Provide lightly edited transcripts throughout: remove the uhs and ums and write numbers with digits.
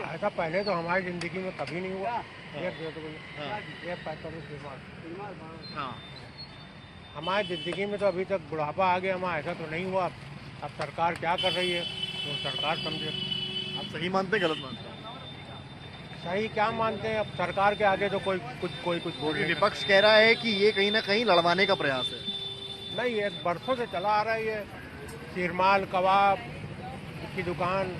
ऐसा पहले तो हमारी ज़िंदगी में कभी नहीं हुआ। एक दे दो भैया, ये 45 हाँ। हमारी ज़िंदगी में तो अभी तक बुढ़ापा आ गया हमारा, ऐसा तो नहीं हुआ। अब सरकार क्या कर रही है तो सरकार समझे। आप सही मानते हैं, गलत मानते हैं? सही क्या मानते हैं, अब सरकार के आगे तो कोई कुछ बोल क्योंकि नहीं विपक्ष कह रहा है कि ये कहीं ना कहीं लड़वाने का प्रयास है। सकता। नहीं, ये बरसों से चला आ रहा है ये चीरमाल कबाब की दुकान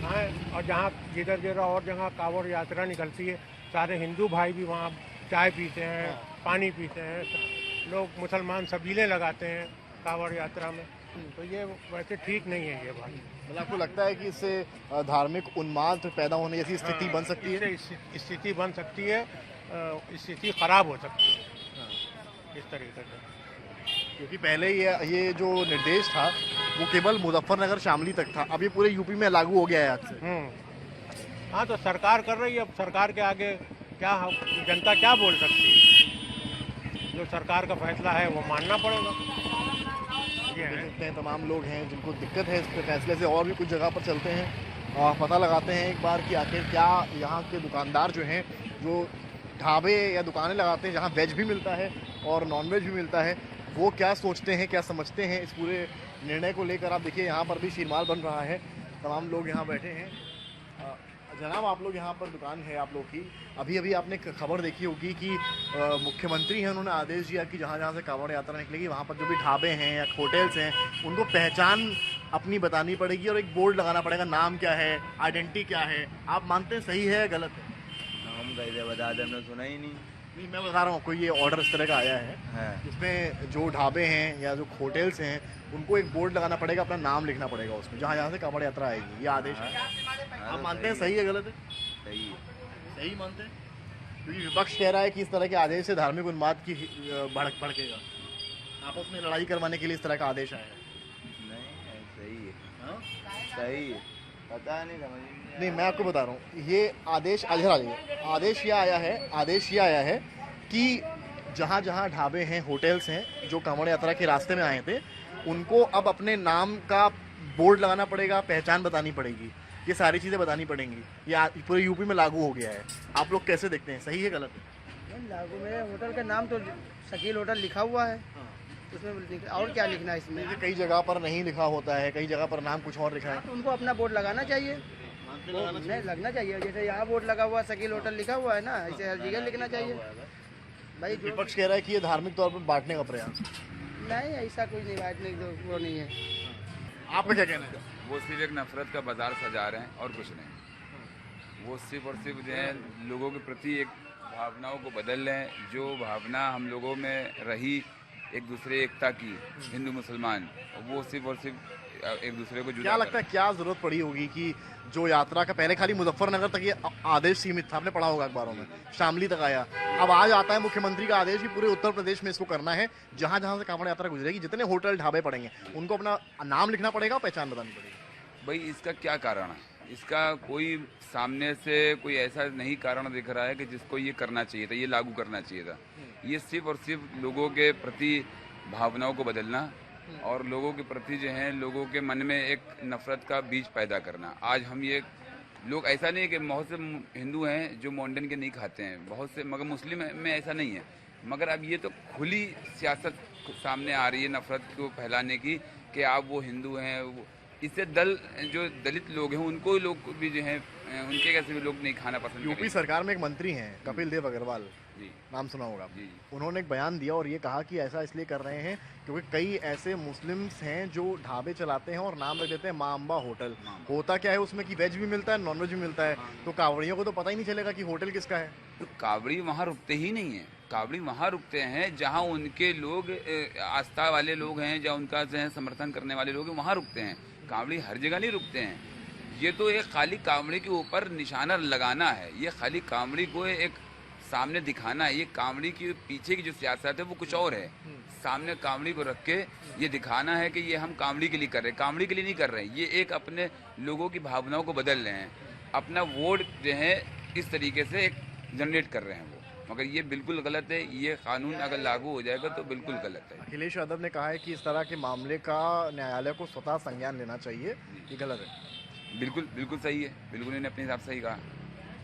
है। और जहाँ जिधर जिधर और जगह कांवड़ यात्रा निकलती है, सारे हिंदू भाई भी वहाँ चाय पीते हैं, पानी पीते हैं। लोग मुसलमान सबीले लगाते हैं कांवड़ यात्रा में। तो ये वैसे ठीक नहीं है ये बात। मतलब आपको लगता है कि इससे धार्मिक उन्माद पैदा होने जैसी स्थिति बन सकती है? इससे स्थिति बन सकती है, स्थिति खराब हो सकती है इस तरीके से। क्योंकि पहले ये जो निर्देश था वो केवल मुजफ्फरनगर शामली तक था, अब ये पूरे यूपी में लागू हो गया है आज से। हाँ, तो सरकार कर रही है, अब सरकार के आगे क्या जनता क्या बोल सकती है। जो सरकार का फैसला है वो मानना पड़ेगा। ये है। देखते हैं तमाम लोग हैं जिनको दिक्कत है इस फैसले से, और भी कुछ जगह पर चलते हैं और पता लगाते हैं एक बार कि आखिर क्या यहाँ के दुकानदार जो हैं, जो ढाबे या दुकानें लगाते हैं जहाँ वेज भी मिलता है और नॉन वेज भी मिलता है, वो क्या सोचते हैं, क्या समझते हैं इस पूरे निर्णय को लेकर। आप देखिए यहाँ पर भी शीरमाल बन रहा है, तमाम लोग यहाँ बैठे हैं। जनाब, आप लोग यहाँ पर दुकान है आप लोग की, अभी अभी आपने खबर देखी होगी कि मुख्यमंत्री हैं, उन्होंने आदेश दिया कि जहाँ जहाँ से कांवड़ यात्रा निकलेगी वहाँ पर जो भी ढाबे हैं या होटल्स हैं उनको पहचान अपनी बतानी पड़ेगी और एक बोर्ड लगाना पड़ेगा, नाम क्या है, आइडेंटिटी क्या है। आप मानते हैं सही है गलत है? हम कैसे बता दें, हमने सुना ही नहीं। नहीं, मैं बता रहा हूँ, कोई ये ऑर्डर इस तरह का आया है जिसमें जो ढाबे हैं या जो होटल्स हैं उनको एक बोर्ड लगाना पड़ेगा, अपना नाम लिखना पड़ेगा उसमें, जहाँ जहाँ से कांवड़ यात्रा आएगी। ये आदेश है। आप मानते हैं सही है गलत है? सही है। सही मानते हैं, क्योंकि विपक्ष कह रहा है कि इस तरह के आदेश से धार्मिक उन्माद की भड़केगा, आपस में लड़ाई करवाने के लिए इस तरह का आदेश आया है। नहीं, सही है। हाँ? सही है, पता नहीं, समझ नहीं, मैं आपको बता रहा हूँ, ये आदेश आदेश ये आया है कि जहाँ जहाँ ढाबे हैं, होटल्स हैं जो कांवड़ यात्रा के रास्ते में आए थे, उनको अब अपने नाम का बोर्ड लगाना पड़ेगा, पहचान बतानी पड़ेगी, ये सारी चीज़ें बतानी पड़ेंगी। ये पूरे यूपी में लागू हो गया है। आप लोग कैसे देखते हैं, सही है गलत है? लागू में होटल का नाम तो शकील होटल लिखा हुआ है, उसमें और क्या लिखना है इसमें? कई जगह पर नहीं लिखा होता है, कई जगह पर नाम कुछ और लिखा है। तो उनको अपना बोर्ड लगाना चाहिए। नहीं, लगना चाहिए। जैसे यहाँ बोर्ड लगा हुआ शकील होटल लिखा हुआ है ना, ऐसे हर जगह लिखना चाहिए भाई। जो विपक्ष कह रहा है कि ये धार्मिक तौर पर बांटने का प्रयास। नहीं, ऐसा कुछ नहीं, बांटने वो नहीं है। आपका क्या कहना है? वो सिर्फ एक नफरत का बाजार सजा रहे हैं और कुछ नहीं। वो सिर्फ और सिर्फ जो है लोगों के प्रति एक भावनाओं को बदल रहे हैं। जो भावना हम लोगों में रही एक दूसरे एकता की, हिंदू मुसलमान, वो सिर्फ और सिर्फ एक दूसरे को जुदा क्या लगता है क्या जरूरत पड़ी होगी कि जो यात्रा का पहले खाली मुजफ्फरनगर तक ये आदेश सीमित था, आपने पढ़ा होगा अखबारों में, शामली तक आया, अब आज आता है मुख्यमंत्री का आदेश कि पूरे उत्तर प्रदेश में इसको करना है, जहां जहां से कांवड़ यात्रा गुजरेगी, जितने होटल ढाबे पड़ेंगे उनको अपना नाम लिखना पड़ेगा, पहचान बतानी पड़ेगी। भाई इसका क्या कारण है? इसका कोई सामने से कोई ऐसा नहीं कारण दिख रहा है कि जिसको ये करना चाहिए था, ये लागू करना चाहिए था। ये सिर्फ और सिर्फ लोगों के प्रति भावनाओं को बदलना और लोगों के प्रति जो है लोगों के मन में एक नफरत का बीज पैदा करना। आज हम ये लोग, ऐसा नहीं कि बहुत से हिंदू हैं जो मॉडर्न के नहीं खाते हैं, बहुत से, मगर मुस्लिम में ऐसा नहीं है। मगर अब ये तो खुली सियासत सामने आ रही है नफरत को फैलाने की कि आप वो हिंदू हैं। इससे जो दलित लोग हैं उनको लोग भी जो हैं उनके कैसे भी लोग नहीं खाना पसंद। यूपी सरकार में एक मंत्री हैं कपिल देव अग्रवाल, जी, नाम सुना होगा। जी। उन्होंने एक बयान दिया और ये कहा कि ऐसा इसलिए कर रहे हैं क्योंकि कई ऐसे मुस्लिम्स हैं जो ढाबे चलाते हैं और नाम रख देते हैं माँ अम्बा होटल। होता क्या है उसमें कि वेज भी मिलता है, नॉन वेज भी मिलता है, तो कांवड़ियों को तो पता ही नहीं चलेगा कि होटल किसका है। तो कावड़ी वहाँ रुकते ही नहीं है। कावड़ी वहाँ रुकते हैं जहाँ उनके लोग आस्था वाले लोग हैं, जहाँ उनका जो है समर्थन करने वाले लोग हैं, वहाँ रुकते हैं। कावड़ी हर जगह नहीं रुकते हैं। ये तो एक खाली कावड़ी के ऊपर निशाना लगाना है, ये खाली कावड़ी को एक सामने दिखाना है। ये कावड़ी के पीछे की जो सियासत है वो कुछ और है। सामने कावड़ी को रख के ये दिखाना है कि ये हम कावड़ी के लिए कर रहे हैं, कावड़ी के लिए नहीं कर रहे हैं। ये एक अपने लोगों की भावनाओं को बदल रहे हैं, अपना वोट जो है इस तरीके से एक जनरेट कर रहे हैं वो। मगर ये बिल्कुल गलत है। ये कानून अगर लागू हो जाएगा तो बिल्कुल गलत है। अखिलेश यादव ने कहा है कि इस तरह के मामले का न्यायालय को स्वतः संज्ञान लेना चाहिए, ये गलत है। बिल्कुल बिल्कुल सही है, बिल्कुल इन्होंने अपने हिसाब से सही कहा।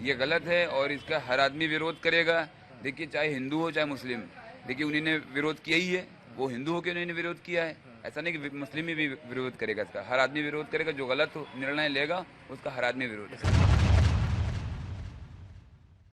ये गलत है और इसका हर आदमी विरोध करेगा। देखिए चाहे हिंदू हो चाहे मुस्लिम, देखिए उन्होंने विरोध किया ही है। वो हिंदू हो के उन्होंने विरोध किया है, ऐसा नहीं कि मुस्लिम भी विरोध करेगा इसका। हर आदमी विरोध करेगा, जो गलत निर्णय लेगा उसका हर आदमी विरोध करेगा।